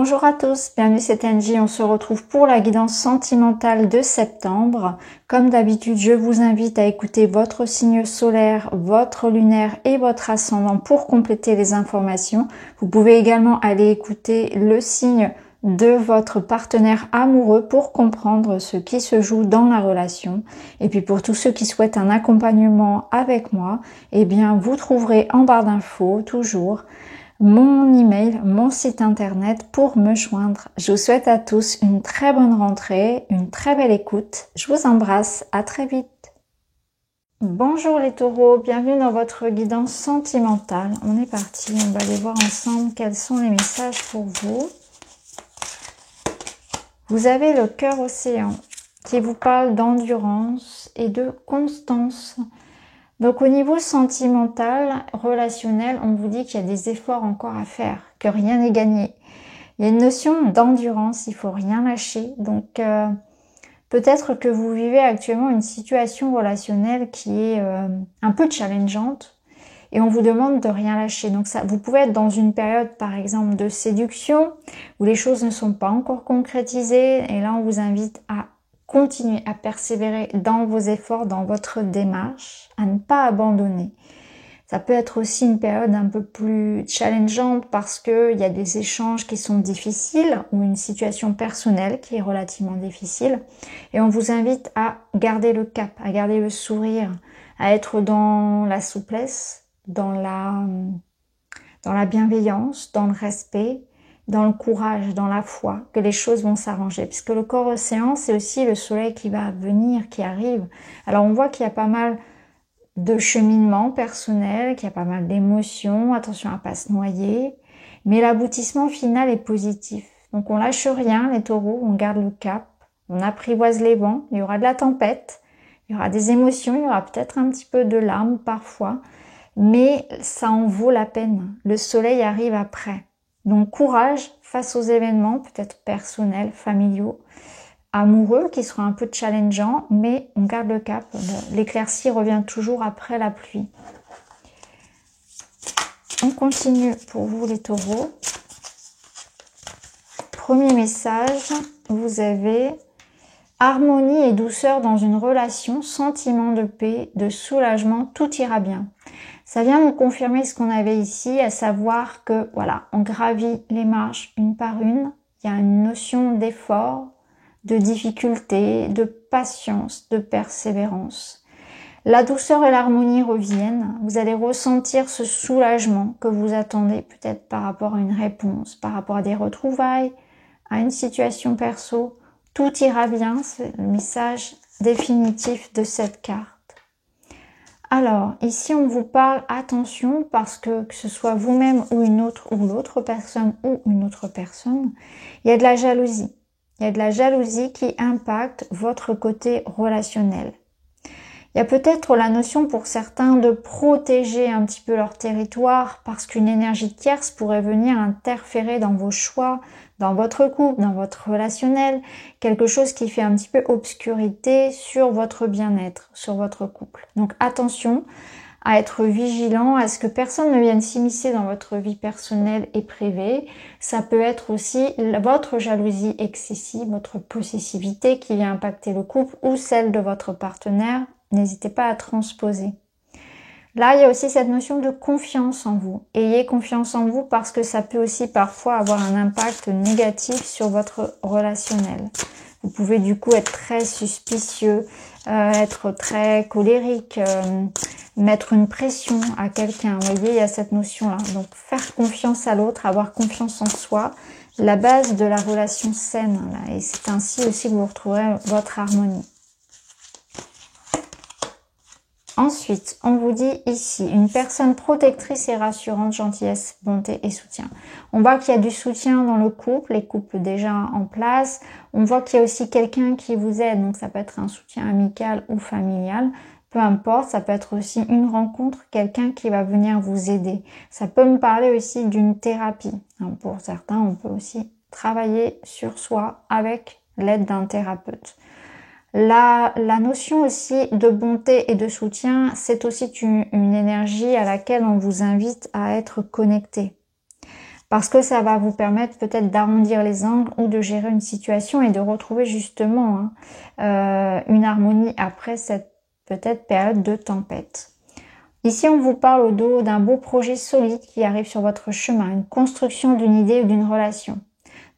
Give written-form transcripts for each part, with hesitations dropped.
Bonjour à tous, bienvenue c'est Angie, on se retrouve pour la guidance sentimentale de septembre. Comme d'habitude, je vous invite à écouter votre signe solaire, votre lunaire et votre ascendant pour compléter les informations. Vous pouvez également aller écouter le signe de votre partenaire amoureux pour comprendre ce qui se joue dans la relation. Et puis pour tous ceux qui souhaitent un accompagnement avec moi, eh bien vous trouverez en barre d'infos toujours mon email, mon site internet pour me joindre. Je vous souhaite à tous une très bonne rentrée, une très belle écoute. Je vous embrasse, à très vite. Bonjour les taureaux, bienvenue dans votre guidance sentimentale. On est parti, on va aller voir ensemble quels sont les messages pour vous. Vous avez le cœur océan qui vous parle d'endurance et de constance. Donc au niveau sentimental, relationnel, on vous dit qu'il y a des efforts encore à faire, que rien n'est gagné. Il y a une notion d'endurance, il faut rien lâcher. Donc peut-être que vous vivez actuellement une situation relationnelle qui est un peu challengeante et on vous demande de rien lâcher. Donc ça, vous pouvez être dans une période par exemple de séduction où les choses ne sont pas encore concrétisées et là on vous invite à continuez à persévérer dans vos efforts, dans votre démarche, à ne pas abandonner. Ça peut être aussi une période un peu plus challengeante parce qu'il y a des échanges qui sont difficiles ou une situation personnelle qui est relativement difficile. Et on vous invite à garder le cap, à garder le sourire, à être dans la souplesse, dans la bienveillance, dans le respect, dans le courage, dans la foi, que les choses vont s'arranger. Puisque le corps océan, c'est aussi le soleil qui va venir, qui arrive. Alors on voit qu'il y a pas mal de cheminement personnel, qu'il y a pas mal d'émotions, attention à ne pas se noyer. Mais l'aboutissement final est positif. Donc on lâche rien, les taureaux, on garde le cap, on apprivoise les vents, il y aura de la tempête, il y aura des émotions, il y aura peut-être un petit peu de larmes parfois, mais ça en vaut la peine. Le soleil arrive après. Donc courage face aux événements, peut-être personnels, familiaux, amoureux, qui seront un peu challengeants, mais on garde le cap. L'éclaircie revient toujours après la pluie. On continue pour vous les taureaux. Premier message, vous avez harmonie et douceur dans une relation, sentiment de paix, de soulagement, tout ira bien. Ça vient nous confirmer ce qu'on avait ici, à savoir que voilà, on gravit les marches une par une. Il y a une notion d'effort, de difficulté, de patience, de persévérance. La douceur et l'harmonie reviennent. Vous allez ressentir ce soulagement que vous attendez peut-être par rapport à une réponse, par rapport à des retrouvailles, à une situation perso. Tout ira bien, c'est le message définitif de cette carte. Alors, ici, on vous parle, attention, parce que ce soit vous-même ou une autre, ou l'autre personne ou une autre personne, il y a de la jalousie. Il y a de la jalousie qui impacte votre côté relationnel. Il y a peut-être la notion pour certains de protéger un petit peu leur territoire parce qu'une énergie tierce pourrait venir interférer dans vos choix, dans votre couple, dans votre relationnel, quelque chose qui fait un petit peu obscurité sur votre bien-être, sur votre couple. Donc attention à être vigilant à ce que personne ne vienne s'immiscer dans votre vie personnelle et privée. Ça peut être aussi votre jalousie excessive, votre possessivité qui vient impacter le couple ou celle de votre partenaire. N'hésitez pas à transposer. Là, il y a aussi cette notion de confiance en vous. Ayez confiance en vous parce que ça peut aussi parfois avoir un impact négatif sur votre relationnel. Vous pouvez du coup être très suspicieux, être très colérique, mettre une pression à quelqu'un. Vous voyez, il y a cette notion-là. Donc, faire confiance à l'autre, avoir confiance en soi, la base de la relation saine. Là. Et c'est ainsi aussi que vous retrouverez votre harmonie. Ensuite, on vous dit ici, une personne protectrice et rassurante, gentillesse, bonté et soutien. On voit qu'il y a du soutien dans le couple, les couples déjà en place. On voit qu'il y a aussi quelqu'un qui vous aide, donc ça peut être un soutien amical ou familial. Peu importe, ça peut être aussi une rencontre, quelqu'un qui va venir vous aider. Ça peut me parler aussi d'une thérapie. Pour certains, on peut aussi travailler sur soi avec l'aide d'un thérapeute. La notion aussi de bonté et de soutien, c'est aussi une énergie à laquelle on vous invite à être connecté. parce que ça va vous permettre peut-être d'arrondir les angles ou de gérer une situation et de retrouver justement une harmonie après cette peut-être période de tempête. Ici, on vous parle au dos d'un beau projet solide qui arrive sur votre chemin, une construction d'une idée ou d'une relation.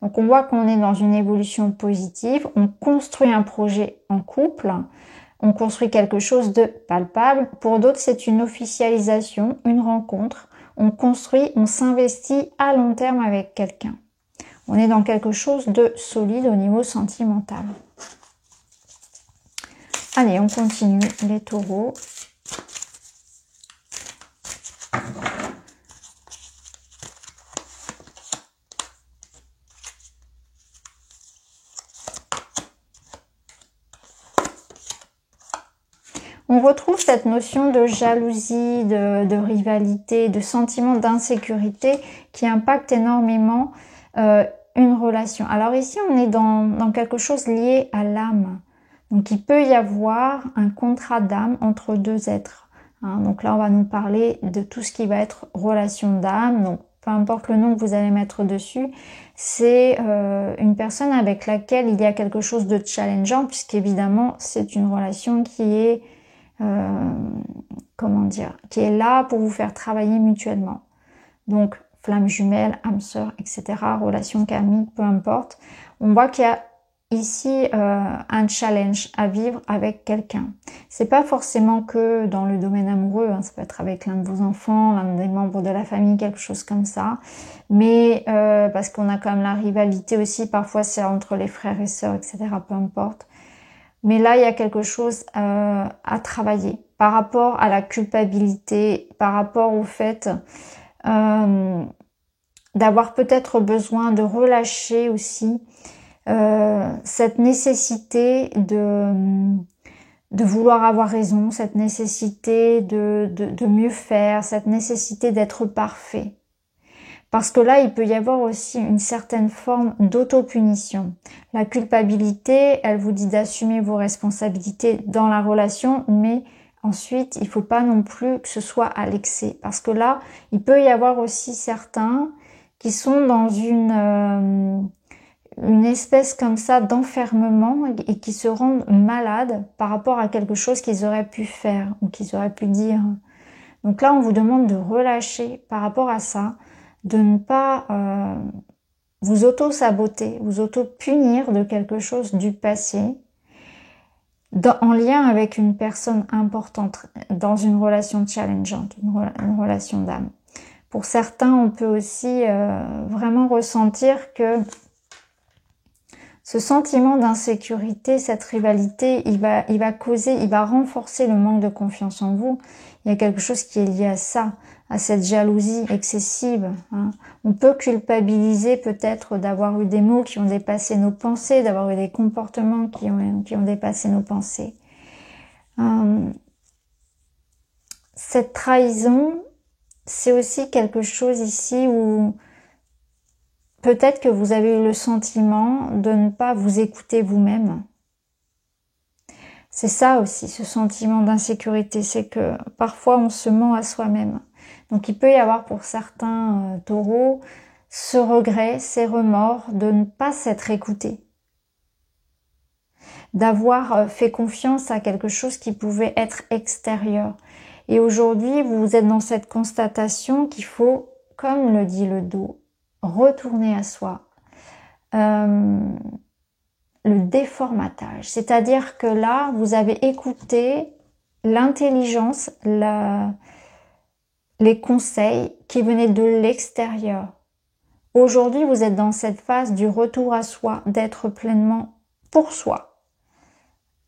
Donc, on voit qu'on est dans une évolution positive, on construit un projet en couple, on construit quelque chose de palpable. Pour d'autres, c'est une officialisation, une rencontre. On construit, on s'investit à long terme avec quelqu'un. On est dans quelque chose de solide au niveau sentimental. Allez, on continue les taureaux. On retrouve cette notion de jalousie, de rivalité, de sentiment d'insécurité qui impacte énormément une relation. Alors ici, on est dans quelque chose lié à l'âme. Donc, il peut y avoir un contrat d'âme entre deux êtres. Donc là, on va nous parler de tout ce qui va être relation d'âme. Donc, peu importe le nom que vous allez mettre dessus, c'est une personne avec laquelle il y a quelque chose de challengeant, puisqu'évidemment, c'est une relation qui est comment dire, qui est là pour vous faire travailler mutuellement. Donc, flamme jumelle, âme sœur, etc., relation karmique, peu importe. On voit qu'il y a ici un challenge à vivre avec quelqu'un. C'est pas forcément que dans le domaine amoureux, ça peut être avec l'un de vos enfants, l'un des membres de la famille, quelque chose comme ça. Mais parce qu'on a quand même la rivalité aussi, parfois c'est entre les frères et sœurs, etc., peu importe. Mais là, il y a quelque chose à travailler par rapport à la culpabilité, par rapport au fait d'avoir peut-être besoin de relâcher aussi cette nécessité de vouloir avoir raison, cette nécessité de mieux faire, cette nécessité d'être parfait. Parce que là, il peut y avoir aussi une certaine forme d'autopunition. La culpabilité, elle vous dit d'assumer vos responsabilités dans la relation, mais ensuite, il ne faut pas non plus que ce soit à l'excès. Parce que là, il peut y avoir aussi certains qui sont dans une espèce comme ça d'enfermement et qui se rendent malades par rapport à quelque chose qu'ils auraient pu faire ou qu'ils auraient pu dire. Donc là, on vous demande de relâcher par rapport à ça, de ne pas vous auto-saboter, vous auto-punir de quelque chose du passé en lien avec une personne importante dans une relation challengeante, une relation d'âme. Pour certains, on peut aussi vraiment ressentir que ce sentiment d'insécurité, cette rivalité, il va renforcer le manque de confiance en vous. Il y a quelque chose qui est lié à ça, à cette jalousie excessive. On peut culpabiliser peut-être d'avoir eu des mots qui ont dépassé nos pensées, d'avoir eu des comportements qui ont dépassé nos pensées. Cette trahison, c'est aussi quelque chose ici où peut-être que vous avez eu le sentiment de ne pas vous écouter vous-même. C'est ça aussi, ce sentiment d'insécurité, c'est que parfois on se ment à soi-même. Donc il peut y avoir pour certains taureaux ce regret, ces remords de ne pas s'être écouté, d'avoir fait confiance à quelque chose qui pouvait être extérieur. Et aujourd'hui, vous êtes dans cette constatation qu'il faut, comme le dit le dos, retourner à soi. Le déformatage, c'est-à-dire que là, vous avez écouté l'intelligence, les conseils qui venaient de l'extérieur. Aujourd'hui, vous êtes dans cette phase du retour à soi, d'être pleinement pour soi,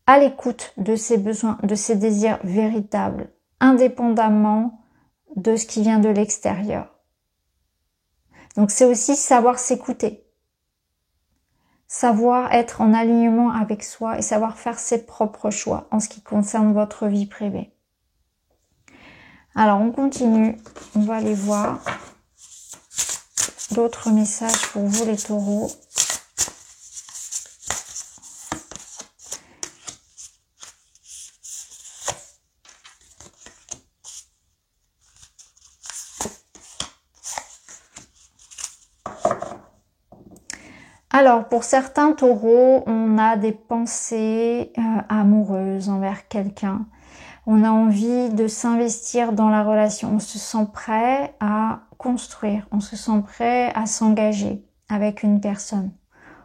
à l'écoute de ses besoins, de ses désirs véritables, indépendamment de ce qui vient de l'extérieur. Donc c'est aussi savoir s'écouter. Savoir être en alignement avec soi et savoir faire ses propres choix en ce qui concerne votre vie privée. Alors, on continue. On va aller voir d'autres messages pour vous, les taureaux. Alors, pour certains taureaux, on a des pensées amoureuses envers quelqu'un. On a envie de s'investir dans la relation. On se sent prêt à construire. On se sent prêt à s'engager avec une personne.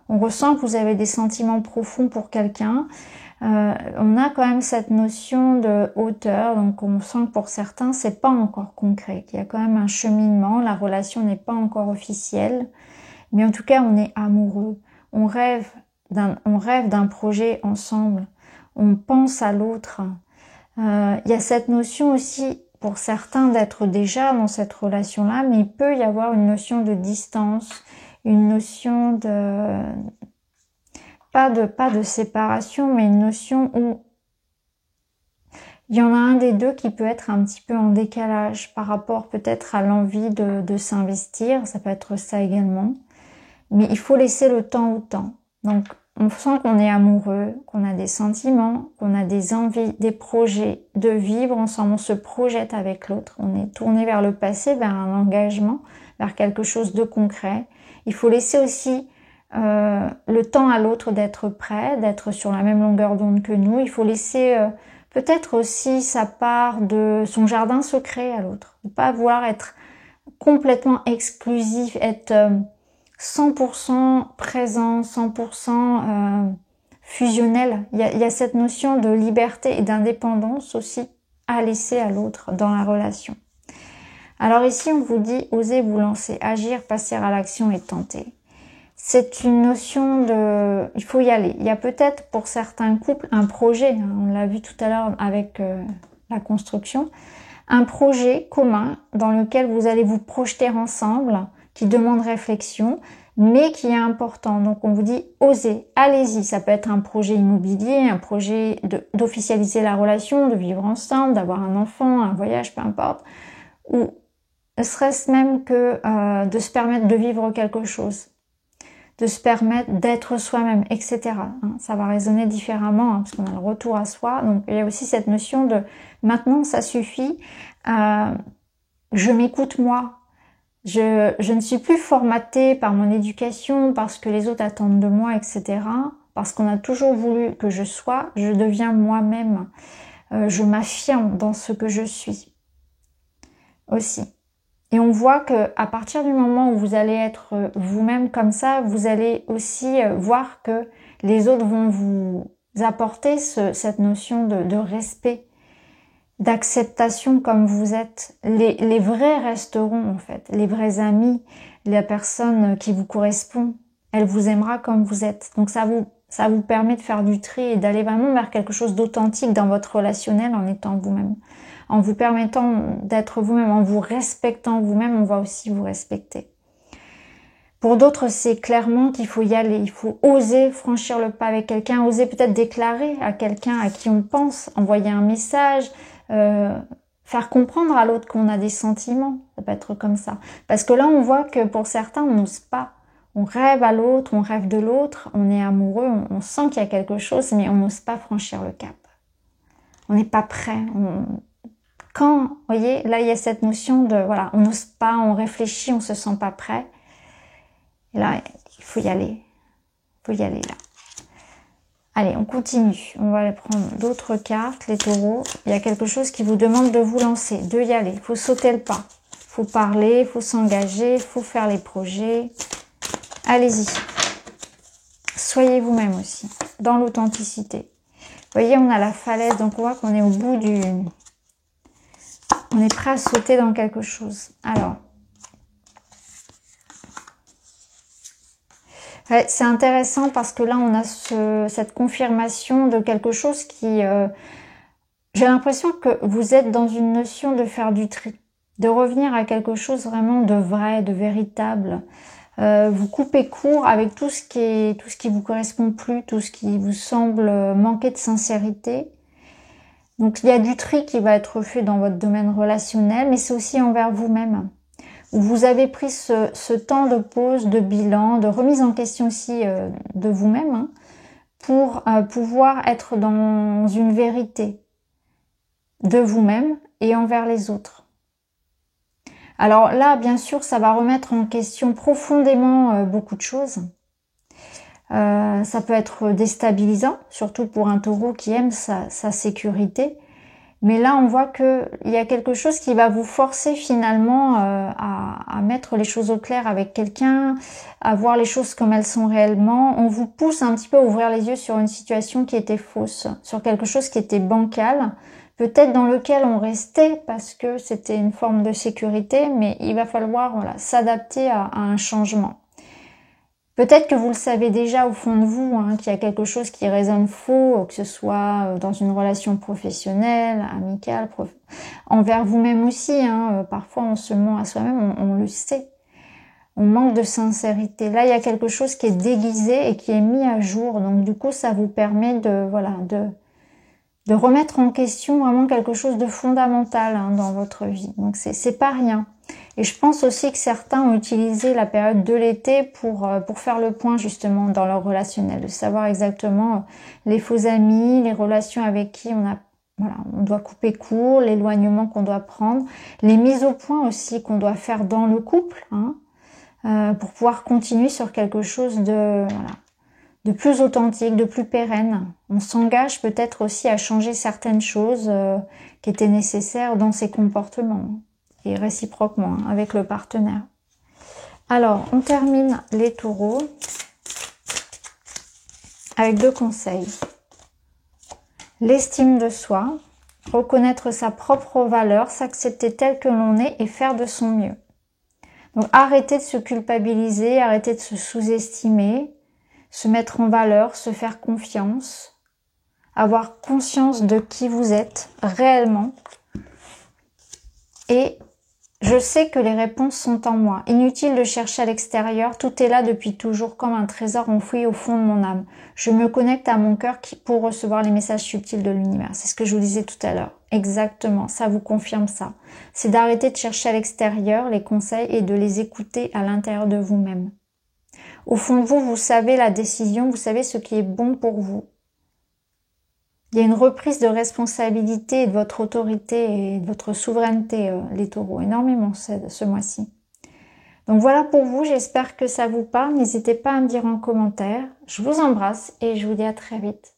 On ressent que vous avez des sentiments profonds pour quelqu'un. On a quand même cette notion de hauteur. Donc, on sent que pour certains, c'est pas encore concret. Il y a quand même un cheminement. La relation n'est pas encore officielle. Mais en tout cas, on est amoureux. On rêve d'un projet ensemble. On pense à l'autre. Il y a cette notion aussi pour certains d'être déjà dans cette relation-là, mais il peut y avoir une notion de distance, une notion de pas de séparation, mais une notion où il y en a un des deux qui peut être un petit peu en décalage par rapport peut-être à l'envie de s'investir. Ça peut être ça également. Mais il faut laisser le temps au temps. Donc, on sent qu'on est amoureux, qu'on a des sentiments, qu'on a des envies, des projets de vivre ensemble. On se projette avec l'autre. On est tourné vers le passé, vers un engagement, vers quelque chose de concret. Il faut laisser aussi le temps à l'autre d'être prêt, d'être sur la même longueur d'onde que nous. Il faut laisser peut-être aussi sa part de son jardin secret à l'autre. Ne pas vouloir être complètement exclusif, être 100% présent, 100% fusionnel. Il y a cette notion de liberté et d'indépendance aussi à laisser à l'autre dans la relation. Alors ici, on vous dit, osez vous lancer, agir, passer à l'action et tenter. C'est une notion de... il faut y aller. Il y a peut-être pour certains couples un projet, hein, on l'a vu tout à l'heure avec la construction, un projet commun dans lequel vous allez vous projeter ensemble, qui demande réflexion, mais qui est important. Donc on vous dit, osez, allez-y. Ça peut être un projet immobilier, un projet d'officialiser la relation, de vivre ensemble, d'avoir un enfant, un voyage, peu importe. Ou serait-ce même que de se permettre de vivre quelque chose, de se permettre d'être soi-même, etc. Ça va résonner différemment, parce qu'on a le retour à soi. Donc il y a aussi cette notion de, maintenant ça suffit, je m'écoute moi. Je ne suis plus formatée par mon éducation, parce que les autres attendent de moi, etc. Parce qu'on a toujours voulu que je sois, je deviens moi-même. Je m'affirme dans ce que je suis aussi. Et on voit que à partir du moment où vous allez être vous-même comme ça, vous allez aussi voir que les autres vont vous apporter cette notion de respect, d'acceptation comme vous êtes. Les vrais resteront en fait, les vrais amis, la personne qui vous correspond, elle vous aimera comme vous êtes. Donc ça vous permet de faire du tri et d'aller vraiment vers quelque chose d'authentique dans votre relationnel en étant vous-même. En vous permettant d'être vous-même, en vous respectant vous-même, on va aussi vous respecter. Pour d'autres, c'est clairement qu'il faut y aller. Il faut oser franchir le pas avec quelqu'un, oser peut-être déclarer à quelqu'un à qui on pense, envoyer un message, faire comprendre à l'autre qu'on a des sentiments. Ça peut être comme ça. Parce que là, on voit que pour certains, on n'ose pas. On rêve à l'autre, on rêve de l'autre, on est amoureux, on sent qu'il y a quelque chose, mais on n'ose pas franchir le cap. On n'est pas prêt. Quand, vous voyez, là, il y a cette notion de, voilà, on n'ose pas, on réfléchit, on se sent pas prêt. Et là, il faut y aller. Il faut y aller, là. Allez, on continue. On va aller prendre d'autres cartes, les taureaux. Il y a quelque chose qui vous demande de vous lancer, de y aller. Il faut sauter le pas. Il faut parler, il faut s'engager, il faut faire les projets. Allez-y. Soyez vous-même aussi, dans l'authenticité. Vous voyez, on a la falaise, donc on voit qu'on est au bout du... On est prêt à sauter dans quelque chose. Alors, ouais, c'est intéressant parce que là, on a cette confirmation de quelque chose qui... j'ai l'impression que vous êtes dans une notion de faire du tri, de revenir à quelque chose vraiment de vrai, de véritable. Vous coupez court avec tout ce qui vous correspond plus, tout ce qui vous semble manquer de sincérité. Donc, il y a du tri qui va être fait dans votre domaine relationnel, mais c'est aussi envers vous-même. Vous avez pris ce temps de pause, de bilan, de remise en question aussi de vous-même, hein, pour pouvoir être dans une vérité de vous-même et envers les autres. Alors là, bien sûr, ça va remettre en question profondément beaucoup de choses. Ça peut être déstabilisant, surtout pour un taureau qui aime sa sécurité. Mais là, on voit que il y a quelque chose qui va vous forcer finalement à mettre les choses au clair avec quelqu'un, à voir les choses comme elles sont réellement. On vous pousse un petit peu à ouvrir les yeux sur une situation qui était fausse, sur quelque chose qui était bancal, peut-être dans lequel on restait parce que c'était une forme de sécurité, mais il va falloir s'adapter à un changement. Peut-être que vous le savez déjà au fond de vous, hein, qu'il y a quelque chose qui résonne faux, que ce soit dans une relation professionnelle, amicale, envers vous-même aussi. Hein, parfois, on se ment à soi-même, on le sait. On manque de sincérité. Là, il y a quelque chose qui est déguisé et qui est mis à jour. Donc, du coup, ça vous permet de remettre en question vraiment quelque chose de fondamental dans votre vie. Donc, c'est pas rien. Et je pense aussi que certains ont utilisé la période de l'été pour faire le point justement dans leur relationnel, de savoir exactement les faux amis, les relations avec qui on doit couper court, l'éloignement qu'on doit prendre, les mises au point aussi qu'on doit faire dans le couple, pour pouvoir continuer sur quelque chose de plus authentique, de plus pérenne. On s'engage peut-être aussi à changer certaines choses qui étaient nécessaires dans ses comportements. Et réciproquement avec le partenaire. Alors, on termine les taureaux avec 2 conseils. L'estime de soi, reconnaître sa propre valeur, s'accepter tel que l'on est et faire de son mieux. Donc, arrêter de se culpabiliser, arrêter de se sous-estimer, se mettre en valeur, se faire confiance, avoir conscience de qui vous êtes réellement. Et je sais que les réponses sont en moi. Inutile de chercher à l'extérieur, tout est là depuis toujours comme un trésor enfoui au fond de mon âme. Je me connecte à mon cœur pour recevoir les messages subtils de l'univers. C'est ce que je vous disais tout à l'heure. Exactement, ça vous confirme ça. C'est d'arrêter de chercher à l'extérieur les conseils et de les écouter à l'intérieur de vous-même. Au fond de vous, vous savez la décision, vous savez ce qui est bon pour vous. Il y a une reprise de responsabilité de votre autorité et de votre souveraineté, les taureaux, énormément ce mois-ci. Donc voilà pour vous, j'espère que ça vous parle. N'hésitez pas à me dire en commentaire. Je vous embrasse et je vous dis à très vite.